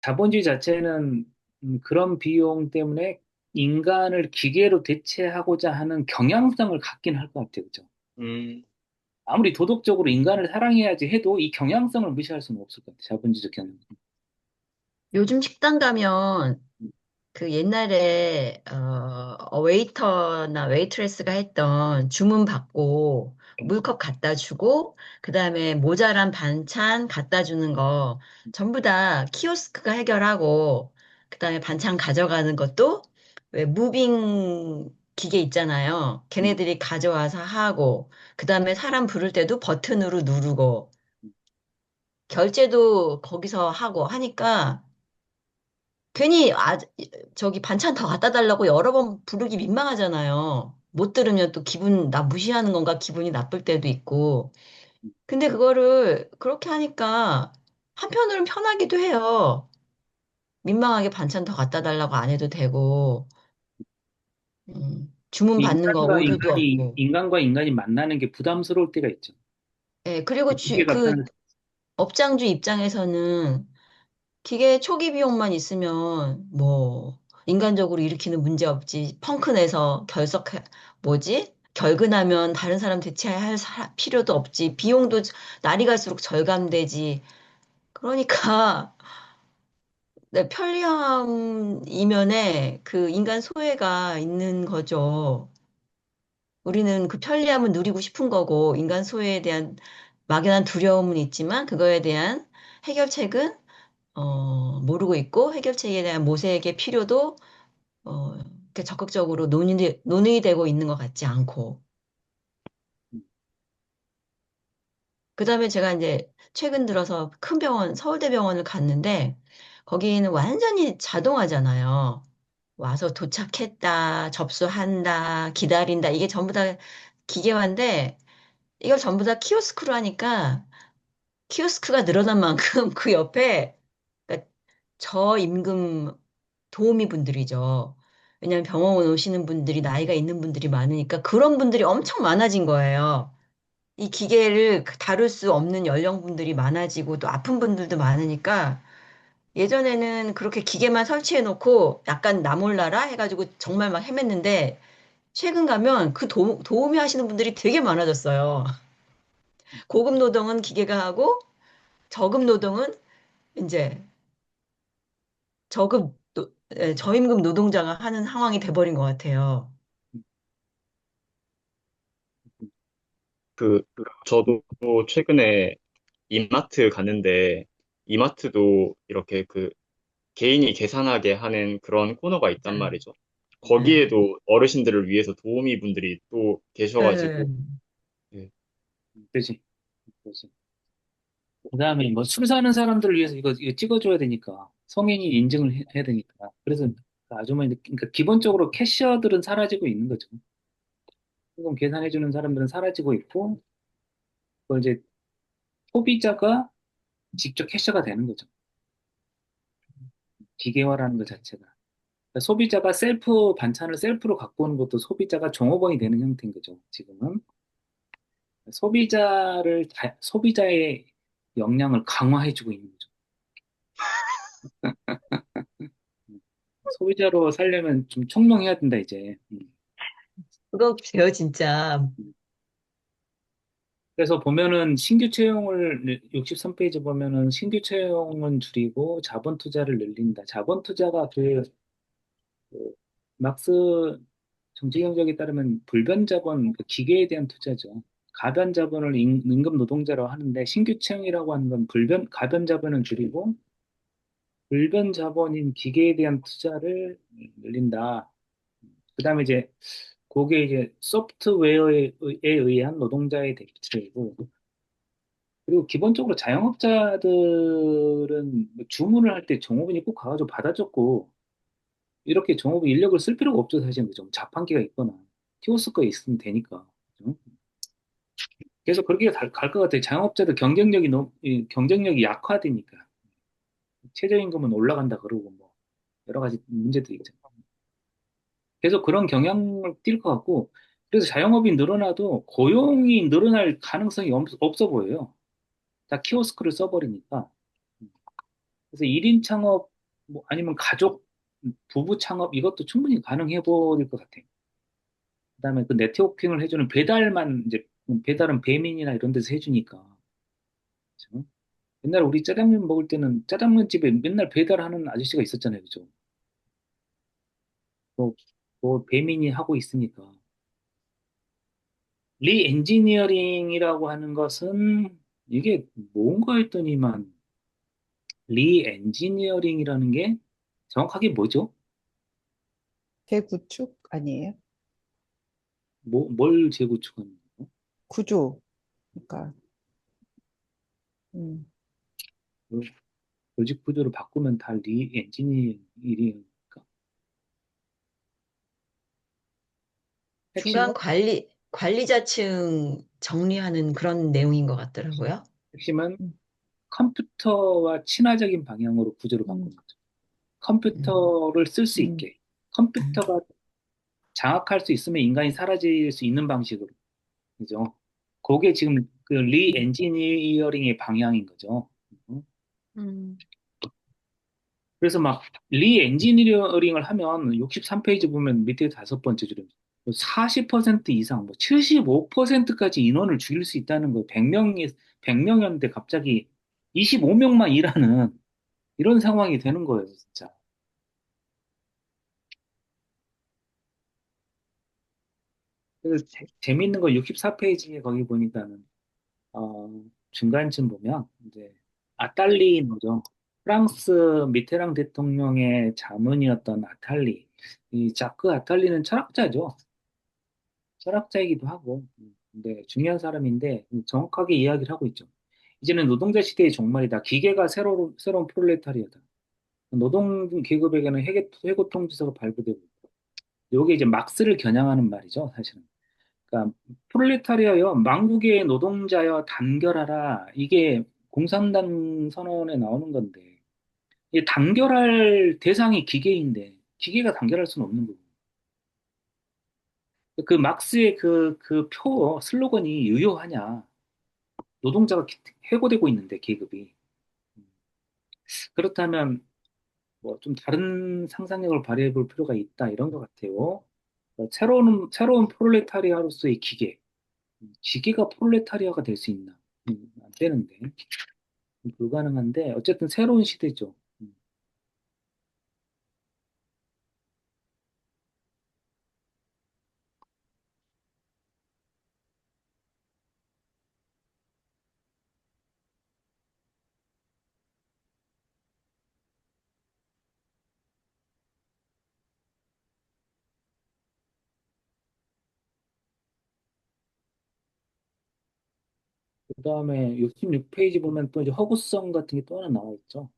자본주의 자체는 그런 비용 때문에 인간을 기계로 대체하고자 하는 경향성을 갖긴 할 것 같아요. 그죠? 음, 아무리 도덕적으로 인간을 사랑해야지 해도 이 경향성을 무시할 수는 없을 것 같아요. 자본주의적 경향성. 요즘 식당 가면 그 옛날에 웨이터나 웨이트레스가 했던 주문 받고 물컵 갖다 주고 그다음에 모자란 반찬 갖다 주는 거 전부 다 키오스크가 해결하고 그다음에 반찬 가져가는 것도 왜 무빙 기계 있잖아요. 음, 걔네들이 가져와서 하고 그다음에 사람 부를 때도 버튼으로 누르고 결제도 거기서 하고 하니까 괜히 저기 반찬 더 갖다 달라고 여러 번 부르기 민망하잖아요. 못 들으면 또 나 무시하는 건가 기분이 나쁠 때도 있고. 근데 그거를 그렇게 하니까 한편으로는 편하기도 해요. 민망하게 반찬 더 갖다 달라고 안 해도 되고, 주문 받는 거 오류도 없고. 인간과 인간이 만나는 게 부담스러울 때가 있죠. 예, 그리고 기계 그 같다는, 업장주 입장에서는 기계 초기 비용만 있으면 뭐 인간적으로 일으키는 문제 없지. 펑크 내서 결근하면 다른 사람 대체할 필요도 없지. 비용도 날이 갈수록 절감되지. 그러니까 네, 편리함 이면에 그 인간 소외가 있는 거죠. 우리는 그 편리함을 누리고 싶은 거고 인간 소외에 대한 막연한 두려움은 있지만 그거에 대한 해결책은 모르고 있고 해결책에 대한 모색의 필요도 이렇게 적극적으로 논의되고 있는 것 같지 않고. 그다음에 제가 이제 최근 들어서 큰 병원, 서울대병원을 갔는데 거기는 완전히 자동화잖아요. 와서 도착했다, 접수한다, 기다린다. 이게 전부 다 기계화인데 이걸 전부 다 키오스크로 하니까 키오스크가 늘어난 만큼 그 옆에 그러니까 저임금 도우미 분들이죠. 왜냐하면 병원 오시는 분들이 나이가 있는 분들이 많으니까 그런 분들이 엄청 많아진 거예요. 이 기계를 다룰 수 없는 연령분들이 많아지고 또 아픈 분들도 많으니까 예전에는 그렇게 기계만 설치해 놓고 약간 나 몰라라 해가지고 정말 막 헤맸는데 최근 가면 그 도우미 하시는 분들이 되게 많아졌어요. 고급 노동은 기계가 하고 저급 노동은 이제 저임금 노동자가 하는 상황이 돼버린 것 같아요. 그, 저도 최근에 이마트 갔는데, 이마트도 이렇게 그 개인이 계산하게 하는 그런 코너가 있단 말이죠. 네. 거기에도 어르신들을 위해서 도우미 분들이 또 네. 계셔가지고, 예. 그지. 그지. 그 다음에 뭐 술 사는 사람들을 위해서 이거 찍어줘야 되니까 성인이 인증을 해야 되니까 그래서 그 아주머니 그러니까 기본적으로 캐셔들은 사라지고 있는 거죠. 현금 계산해주는 사람들은 사라지고 있고 그걸 이제 소비자가 직접 캐셔가 되는 거죠. 기계화라는 것 자체가. 그러니까 소비자가 반찬을 셀프로 갖고 오는 것도 소비자가 종업원이 되는 형태인 거죠. 지금은 소비자의 역량을 강화해주고 있는 거죠. 소비자로 살려면 좀 총명해야 된다 이제. 그거요, 진짜. 그래서 보면은 신규 채용을 63페이지 보면은 신규 채용은 줄이고 자본 투자를 늘린다. 자본 투자가 그 막스 정치 경제학에 따르면 불변 자본, 그 기계에 대한 투자죠. 가변 자본을 임금 노동자로 하는데 신규 채용이라고 하는 건 가변 자본을 줄이고 불변 자본인 기계에 대한 투자를 늘린다. 그다음에 이제 그게 이제 소프트웨어에 의한 노동자의 대체이고 그리고 기본적으로 자영업자들은 뭐 주문을 할 때 종업원이 꼭 가가지고 받아줬고 이렇게 종업원 인력을 쓸 필요가 없죠 사실은 그죠 자판기가 있거나 키오스크가 있으면 되니까 그죠? 그래서 그렇게 갈 것 같아요 자영업자들 경쟁력이 약화되니까 최저임금은 올라간다 그러고 뭐 여러 가지 문제들이 있죠 그래서 그런 경향을 띌 것 같고 그래서 자영업이 늘어나도 고용이 늘어날 가능성이 없어 보여요 다 키오스크를 써버리니까 그래서 1인 창업 뭐 아니면 가족, 부부 창업 이것도 충분히 가능해 보일 것 같아요. 그다음에 그 네트워킹을 해주는 배달만 이제 배달은 배민이나 이런 데서 해주니까. 그죠? 옛날에 우리 짜장면 먹을 때는 짜장면 집에 맨날 배달하는 아저씨가 있었잖아요, 그죠? 또, 또 배민이 하고 있으니까. 리엔지니어링이라고 하는 것은 이게 뭔가 했더니만 리엔지니어링이라는 게 정확하게 뭐죠? 재구축 아니에요? 뭘 재구축하는 거예요? 구조. 그러니까 음, 그 조직 구조를 바꾸면 다 리엔지니어링일까? 핵심은 중간 관리자층 정리하는 그런 내용인 것 같더라고요. 핵심은 음, 컴퓨터와 친화적인 방향으로 구조를 음, 바꾸는 거죠. 음, 컴퓨터를 쓸 수 음. 있게. 음, 컴퓨터가 장악할 수 있으면 인간이 사라질 수 있는 방식으로. 그죠? 그게 지금 그 리엔지니어링의 방향인 거죠. 음. 음. 그래서 막 리엔지니어링을 하면 63페이지 보면 밑에 다섯 번째 줄에 40% 이상, 뭐 75%까지 인원을 줄일 수 있다는 거예요. 100명이었는데 갑자기 25명만 일하는 이런 상황이 되는 거예요, 진짜. 그래서 재밌는 거 64페이지에 거기 보니까는 중간쯤 보면 이제 아탈리노죠. 프랑스 미테랑 대통령의 자문이었던 아탈리. 이 자크 아탈리는 철학자죠. 철학자이기도 하고, 근데 중요한 사람인데 정확하게 이야기를 하고 있죠. 이제는 노동자 시대의 종말이다. 기계가 새로운 프롤레타리아다. 노동 계급에게는 해고 통지서가 발부되고 있다. 이게 이제 막스를 겨냥하는 말이죠, 사실은. 그러니까 프롤레타리아여 망국의 노동자여 단결하라 이게 공산당 선언에 나오는 건데 이 단결할 대상이 기계인데 기계가 단결할 수는 없는 거고 그 막스의 그 표 슬로건이 유효하냐 노동자가 해고되고 있는데 계급이 그렇다면 뭐 좀 다른 상상력을 발휘해 볼 필요가 있다 이런 것 같아요. 새로운 프롤레타리아로서의 기계가 프롤레타리아가 될 수 있나? 안 되는데. 불가능한데 어쨌든 새로운 시대죠. 그다음에 66페이지 보면 또 이제 허구성 같은 게 또 하나 나와 있죠.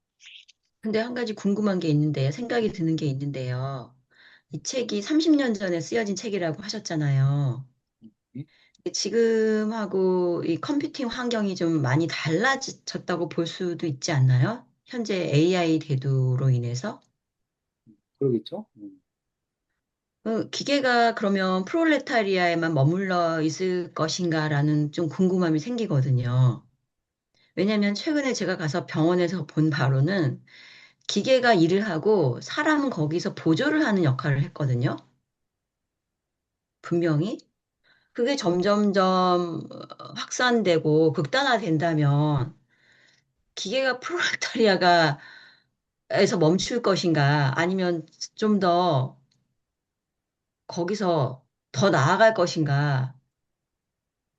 근데 한 가지 궁금한 게 있는데, 생각이 드는 게 있는데요. 이 책이 30년 전에 쓰여진 책이라고 하셨잖아요. 예? 지금하고 이 컴퓨팅 환경이 좀 많이 달라졌다고 볼 수도 있지 않나요? 현재 AI 대두로 인해서. 그러겠죠. 기계가 그러면 프롤레타리아에만 머물러 있을 것인가라는 좀 궁금함이 생기거든요. 왜냐하면 최근에 제가 가서 병원에서 본 바로는 기계가 일을 하고 사람은 거기서 보조를 하는 역할을 했거든요. 분명히. 그게 점점점 확산되고 극단화된다면 기계가 프롤레타리아가 에서 멈출 것인가 아니면 좀 더 거기서 더 나아갈 것인가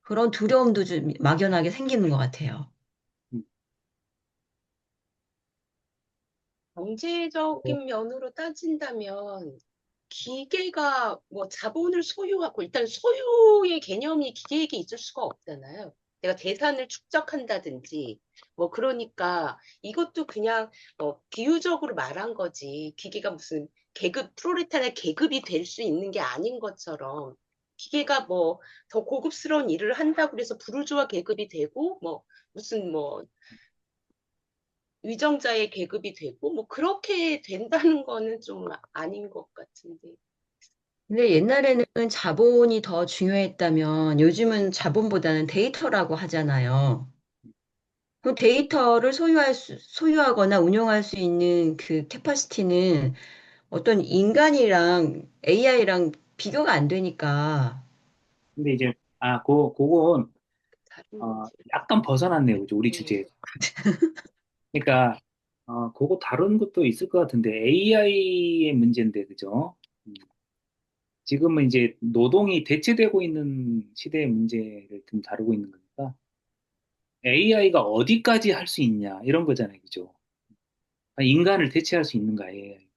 그런 두려움도 좀 막연하게 생기는 것 같아요. 음, 어, 경제적인 면으로 따진다면 기계가 뭐 자본을 소유하고 일단 소유의 개념이 기계에게 있을 수가 없잖아요. 내가 재산을 축적한다든지 뭐 그러니까 이것도 그냥 비유적으로 말한 거지. 기계가 무슨 계급 프롤레타리아 계급이 될 수 있는 게 아닌 것처럼 기계가 뭐 더 고급스러운 일을 한다고 해서 부르주아 계급이 되고 뭐 무슨 뭐 위정자의 계급이 되고 뭐 그렇게 된다는 거는 좀 아닌 것 같은데. 근데 옛날에는 자본이 더 중요했다면 요즘은 자본보다는 데이터라고 하잖아요. 그 데이터를 소유하거나 운영할 수 있는 그 캐파시티는 어떤 인간이랑 AI랑 비교가 안 되니까. 근데 이제, 그건, 다른 문제. 약간 벗어났네요. 그죠? 우리 주제. 그러니까, 그거 다른 것도 있을 것 같은데, AI의 문제인데, 그죠? 음, 지금은 이제 노동이 대체되고 있는 시대의 문제를 좀 다루고 있는 거니까, AI가 어디까지 할 수 있냐, 이런 거잖아요. 그죠? 인간을 대체할 수 있는가, AI.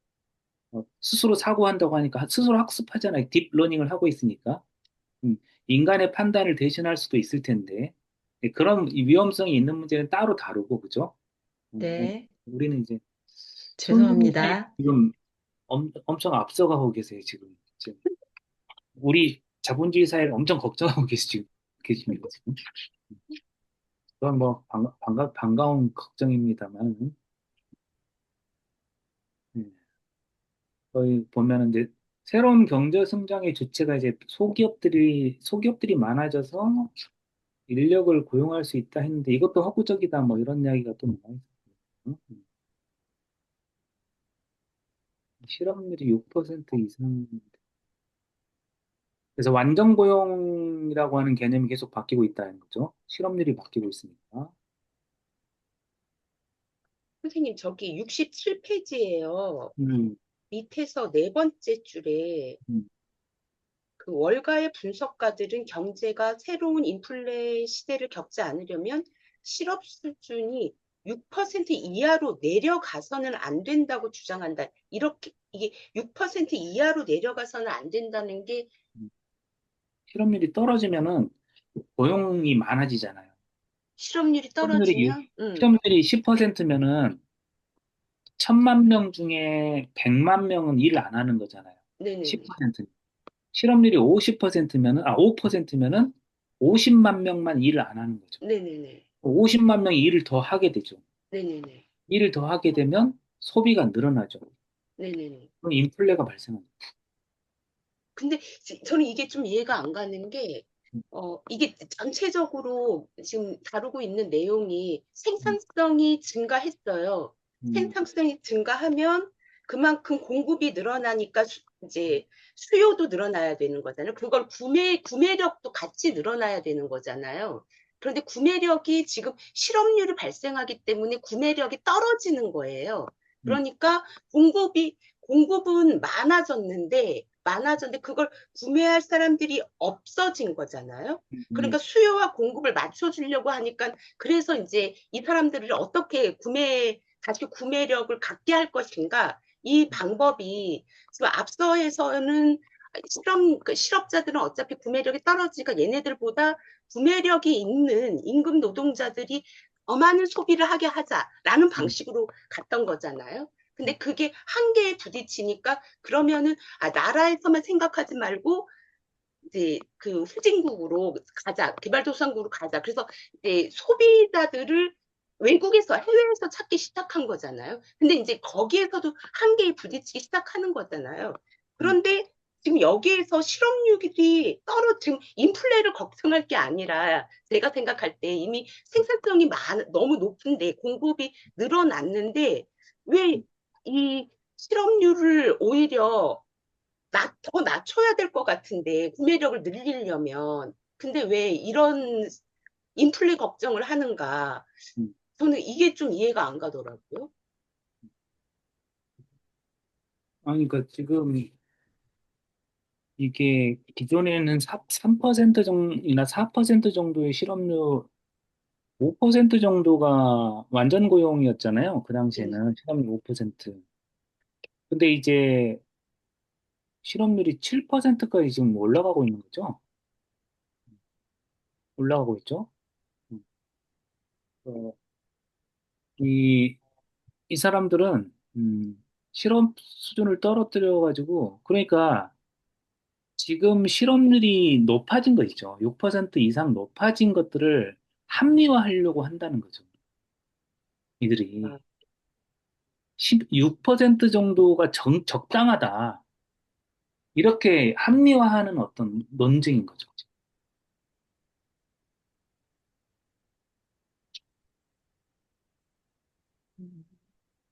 스스로 사고한다고 하니까 스스로 학습하잖아요. 딥러닝을 하고 있으니까. 음, 인간의 판단을 대신할 수도 있을 텐데, 그런 이 위험성이 있는 문제는 따로 다루고, 그죠? 네, 우리는 이제 손님이 죄송합니다. 지금 엄청 앞서가고 계세요, 지금. 우리 자본주의 사회를 엄청 걱정하고 계십니다, 지금. 그건 뭐, 반가운 걱정입니다만, 음, 거의 보면은 이제 새로운 경제 성장의 주체가 이제 소기업들이 많아져서 인력을 고용할 수 있다 했는데 이것도 허구적이다 뭐 이런 이야기가 또 나와 있어요. 실업률이 6% 이상. 그래서 완전 고용이라고 하는 개념이 계속 바뀌고 있다는 거죠. 실업률이 바뀌고 있으니까. 선생님, 저기 67페이지예요. 음, 밑에서 네 번째 줄에 음, 그 월가의 분석가들은 경제가 새로운 인플레 시대를 겪지 않으려면 실업 수준이 6% 이하로 내려가서는 안 된다고 주장한다. 이렇게 이게 6% 이하로 내려가서는 안 된다는 게 음. 실업률이 떨어지면은 고용이 많아지잖아요. 실업률이 실업률이, 떨어지면 실업률이 10%면은 1000만 명 중에 100만 명은 일을 안 하는 거잖아요. 네네네. 10%. 실업률이 50%면은, 5%면은 50만 명만 일을 안 하는 거죠. 네네네. 50만 명이 일을 더 하게 되죠. 네네네. 일을 더 하게 되면 소비가 늘어나죠. 네네네. 그럼 인플레가 발생합니다. 근데 저는 이게 좀 이해가 안 가는 게, 이게 전체적으로 지금 다루고 있는 내용이 음, 생산성이 증가했어요. 음, 생산성이 증가하면 그만큼 공급이 늘어나니까 이제 수요도 늘어나야 되는 거잖아요. 그걸 구매력도 같이 늘어나야 되는 거잖아요. 그런데 구매력이 지금 실업률이 발생하기 때문에 구매력이 떨어지는 거예요. 음, 그러니까 공급은 많아졌는데 그걸 구매할 사람들이 없어진 거잖아요. 음, 그러니까 수요와 공급을 맞춰주려고 하니까 그래서 이제 이 사람들을 어떻게 다시 구매력을 갖게 할 것인가 이 방법이 지금 앞서에서는 그 실업자들은 어차피 구매력이 떨어지니까 얘네들보다 구매력이 있는 임금 노동자들이 더 많은 소비를 하게 하자라는 음, 방식으로 갔던 거잖아요. 근데 그게 한계에 부딪히니까 그러면은 나라에서만 생각하지 말고 이제 그 후진국으로 가자, 개발도상국으로 가자. 그래서 이제 소비자들을 외국에서 해외에서 찾기 시작한 거잖아요. 근데 이제 거기에서도 한계에 부딪히기 시작하는 거잖아요. 음, 그런데 지금 여기에서 실업률이 지금 인플레를 걱정할 게 아니라 제가 생각할 때 이미 생산성이 너무 높은데 공급이 늘어났는데 왜 이 실업률을 오히려 더 낮춰야 될 것 같은데, 구매력을 늘리려면. 근데 왜 이런 인플레 걱정을 하는가? 음. 저는 이게 좀 이해가 안 가더라고요. 그러니까 지금 이게 기존에는 3% 정도나 4% 정도의 실업률, 5% 정도가 완전 고용이었잖아요. 그 네네. 당시에는 실업률 5%. 근데 이제 실업률이 7%까지 지금 올라가고 있는 거죠. 올라가고 있죠. 음. 어, 이, 이 사람들은, 실업 수준을 떨어뜨려가지고, 그러니까 지금 실업률이 높아진 거 있죠. 6% 이상 높아진 것들을 합리화하려고 한다는 거죠. 이들이. 아, 6% 정도가 적당하다. 이렇게 합리화하는 어떤 논증인 거죠.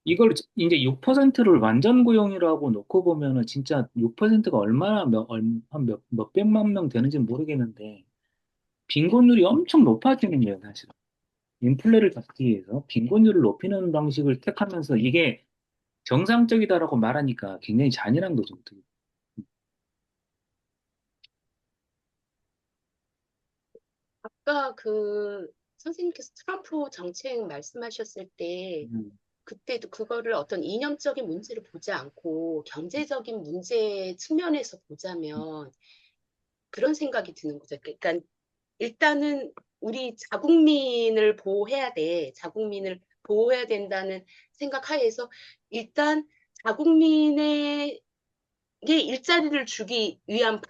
이걸 이제 6%를 완전 고용이라고 놓고 보면은 진짜 6%가 얼마나 몇백만 명 되는지 모르겠는데 빈곤율이 엄청 높아지는 거예요, 사실은. 인플레를 잡기 위해서 빈곤율을 높이는 방식을 택하면서 이게 정상적이다라고 말하니까 굉장히 잔인한 거죠. 어떻게. 아까 그 선생님께서 트럼프 정책 말씀하셨을 때 음, 그때도 그거를 어떤 이념적인 문제를 보지 않고 경제적인 문제 측면에서 보자면 그런 생각이 드는 거죠. 그러니까 일단은 우리 자국민을 보호해야 돼. 자국민을 보호해야 된다는 생각 하에서 일단 자국민에게 일자리를 주기 위한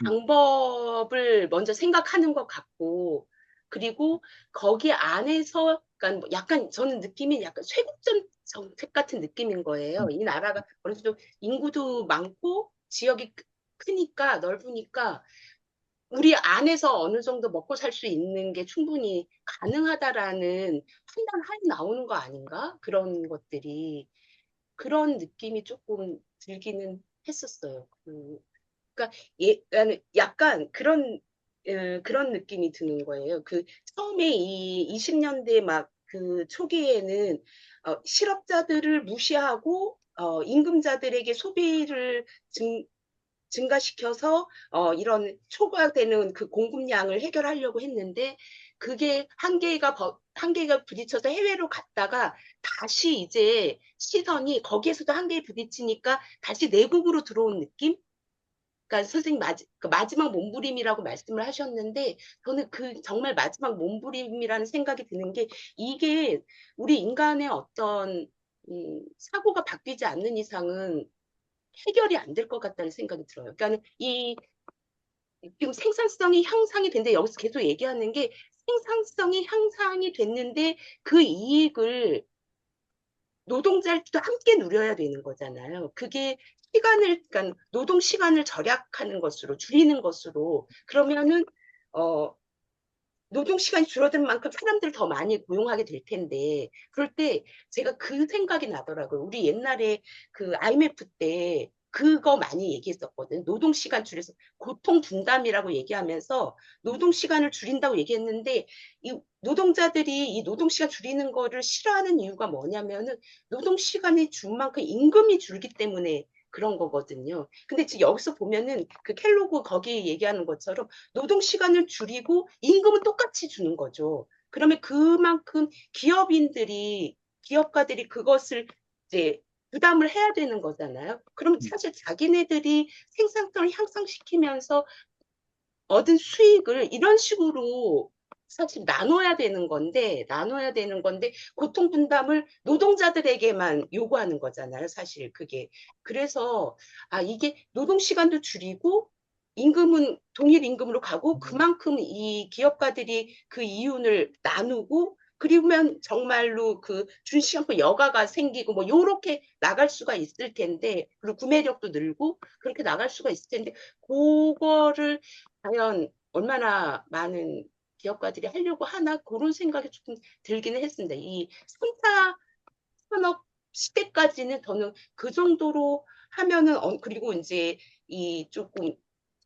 음, 방법을 먼저 생각하는 것 같고, 그리고 거기 안에서 약간, 약간 저는 느낌이 약간 쇄국전 정책 같은 느낌인 거예요. 음, 이 나라가 어느 정도 인구도 많고 지역이 크니까 넓으니까 우리 안에서 어느 정도 먹고 살 수 있는 게 충분히 가능하다라는 판단하에 나오는 거 아닌가? 그런 것들이 그런 느낌이 조금 들기는 했었어요. 그러니까 약간 그런 느낌이 드는 거예요. 그 처음에 이 20년대 막 그 초기에는 실업자들을 무시하고 임금자들에게 소비를 증가시켜서 이런 초과되는 그 공급량을 해결하려고 했는데 그게 한계가 부딪혀서 해외로 갔다가 다시 이제 시선이 거기에서도 한계에 부딪히니까 다시 내국으로 들어온 느낌? 그러니까 선생님 그 마지막 몸부림이라고 말씀을 하셨는데 저는 그 정말 마지막 몸부림이라는 생각이 드는 게 이게 우리 인간의 어떤 사고가 바뀌지 않는 이상은 해결이 안 될 것 같다는 생각이 들어요. 그러니까 이 지금 생산성이 향상이 됐는데 여기서 계속 얘기하는 게 생산성이 향상이 됐는데 그 이익을 노동자도 함께 누려야 되는 거잖아요. 그게 그러니까 노동 시간을 절약하는 것으로, 줄이는 것으로, 그러면은, 어, 노동 시간이 줄어든 만큼 사람들을 더 많이 고용하게 될 텐데, 그럴 때 제가 그 생각이 나더라고요. 우리 옛날에 그 IMF 때 그거 많이 얘기했었거든. 노동 시간 줄여서 고통 분담이라고 얘기하면서 노동 시간을 줄인다고 얘기했는데, 이 노동자들이 이 노동 시간 줄이는 거를 싫어하는 이유가 뭐냐면은 노동 시간이 준 만큼 임금이 줄기 때문에 그런 거거든요. 근데 지금 여기서 보면은 그 켈로그 거기 얘기하는 것처럼 노동 시간을 줄이고 임금은 똑같이 주는 거죠. 그러면 그만큼 기업가들이 그것을 이제 부담을 해야 되는 거잖아요. 그럼 음, 사실 자기네들이 생산성을 향상시키면서 얻은 수익을 이런 식으로 사실 나눠야 되는 건데, 고통 분담을 노동자들에게만 요구하는 거잖아요, 사실 그게. 그래서, 이게 노동 시간도 줄이고, 임금은 동일 임금으로 가고, 그만큼 이 기업가들이 그 이윤을 나누고, 그러면 정말로 그 준시간표 여가가 생기고, 뭐, 요렇게 나갈 수가 있을 텐데, 그리고 구매력도 늘고, 그렇게 나갈 수가 있을 텐데, 그거를 과연 얼마나 많은 기업가들이 하려고 하나 그런 생각이 조금 들기는 했습니다. 이 3차 산업 시대까지는 저는 그 정도로 하면은 그리고 이제 이 조금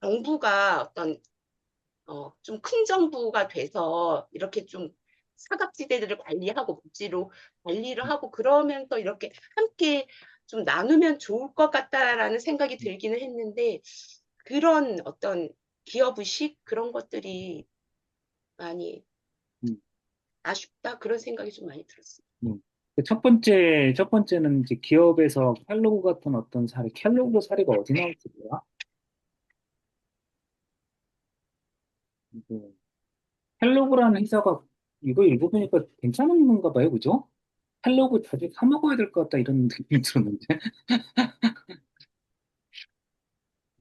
정부가 어떤 좀 큰 정부가 돼서 이렇게 좀 사각지대들을 관리하고 복지로 관리를 하고 그러면서 이렇게 함께 좀 나누면 좋을 것 같다라는 생각이 들기는 했는데 그런 어떤 기업의식 그런 것들이 많이 음, 아쉽다 그런 생각이 좀 많이 들었어요. 음. 첫 번째는 이제 기업에서 켈로그 같은 어떤 사례, 켈로그 사례가 어디 나올지 몰라? 이게 켈로그라는 회사가 이거 읽어보니까 괜찮은 건가 봐요, 그죠? 켈로그 자주 사 먹어야 될 것 같다 이런 느낌이 들었는데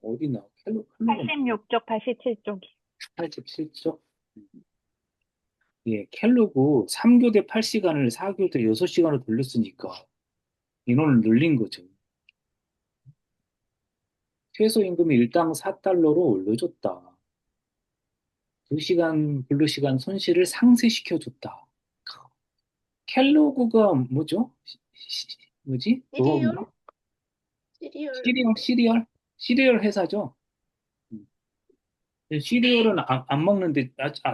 어디 나와? 켈로그 86쪽, 87쪽이. 87쪽? 예, 켈로그 3교대 8시간을 4교대 6시간으로 돌렸으니까 인원을 늘린 거죠. 최소임금이 일당 4달러로 올려줬다. 2시간 근로시간 손실을 상쇄시켜줬다. 켈로그가 뭐죠? 뭐지? 시리얼? 그건가? 시리얼. 시리얼 회사죠. 음. 시리얼은 안 먹는데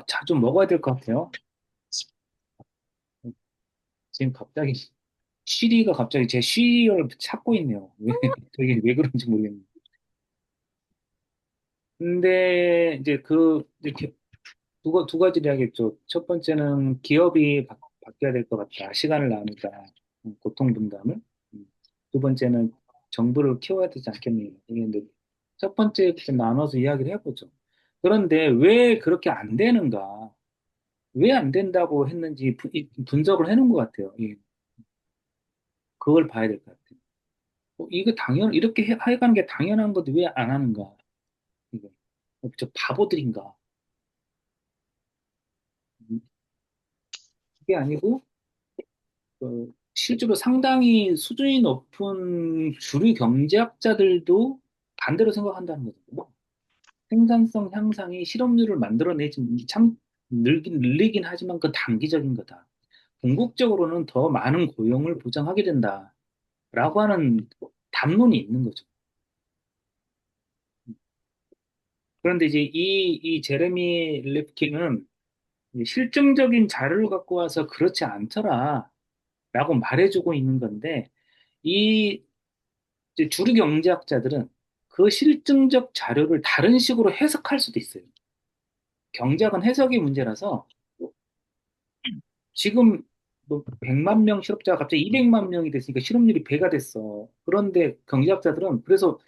자주 먹어야 될 것 같아요. 음. 지금 갑자기 쉬리가 갑자기 제 시리얼 찾고 있네요. 왜 저게 왜 그런지 모르겠네요. 근데 이제 이렇게 두 가지를 해야겠죠. 첫 번째는 기업이 바뀌어야 될 것 같다. 시간을 나누자. 고통 분담을. 두 번째는 정부를 키워야 되지 않겠느냐. 이게 이제 첫 번째 나눠서 이야기를 해보죠. 그런데 왜 그렇게 안 되는가? 왜 안 된다고 했는지 이 분석을 해놓은 것 같아요. 예. 그걸 봐야 될 것 같아요. 이거 이렇게 해가는 게 당연한 건데 왜 안 하는가? 이거. 저 바보들인가? 음, 그게 아니고, 실제로 상당히 수준이 높은 주류 경제학자들도 반대로 생각한다는 거죠. 생산성 향상이 실업률을 만들어내지 참 늘리긴 하지만 그 단기적인 거다. 궁극적으로는 더 많은 고용을 보장하게 된다라고 하는 담론이 있는 거죠. 그런데 이제 이 제레미 랩킨은 실증적인 자료를 갖고 와서 그렇지 않더라라고 말해주고 있는 건데 이 이제 주류 경제학자들은 그 실증적 자료를 다른 식으로 해석할 수도 있어요. 경제학은 해석의 문제라서 지금 뭐 100만 명 실업자가 갑자기 200만 명이 됐으니까 실업률이 배가 됐어. 그런데 경제학자들은 그래서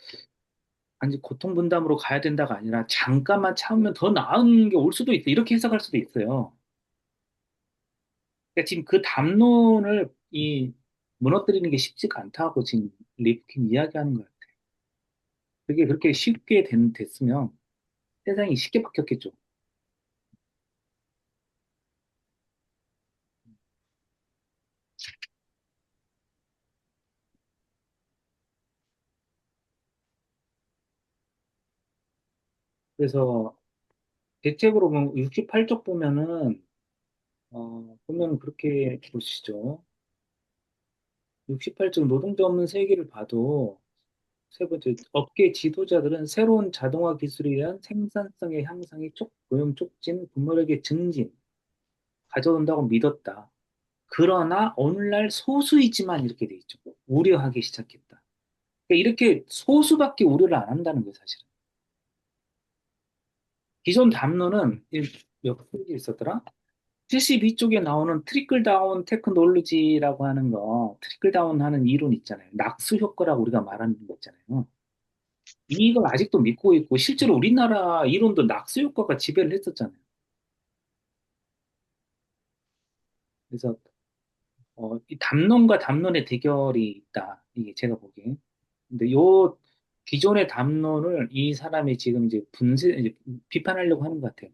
아니 고통 분담으로 가야 된다가 아니라 잠깐만 참으면 더 나은 게 올 수도 있다. 이렇게 해석할 수도 있어요. 그러니까 지금 그 담론을 무너뜨리는 게 쉽지가 않다고 지금 리프킨 이야기하는 거예요. 그게 그렇게 쉽게 됐으면 세상이 쉽게 바뀌었겠죠. 그래서 대책으로 보면 68쪽 보면 그렇게 보시죠. 68쪽 노동자 없는 세계를 봐도 세 번째, 업계 지도자들은 새로운 자동화 기술에 의한 생산성의 향상이 고용 촉진, 근로력의 증진 가져온다고 믿었다. 그러나 오늘날 소수이지만 이렇게 돼 있죠. 우려하기 시작했다. 그러니까 이렇게 소수밖에 우려를 안 한다는 거예요, 사실은. 기존 담론은 몇 페이지 있었더라? 72쪽에 나오는 트리클 다운 테크놀로지라고 하는 트리클 다운 하는 이론 있잖아요. 낙수 효과라고 우리가 말하는 거 있잖아요. 이걸 아직도 믿고 있고, 실제로 우리나라 이론도 낙수 효과가 지배를 했었잖아요. 그래서, 이 담론과 담론의 대결이 있다. 이게 제가 보기에. 근데 기존의 담론을 이 사람이 지금 이제 이제 비판하려고 하는 것 같아요.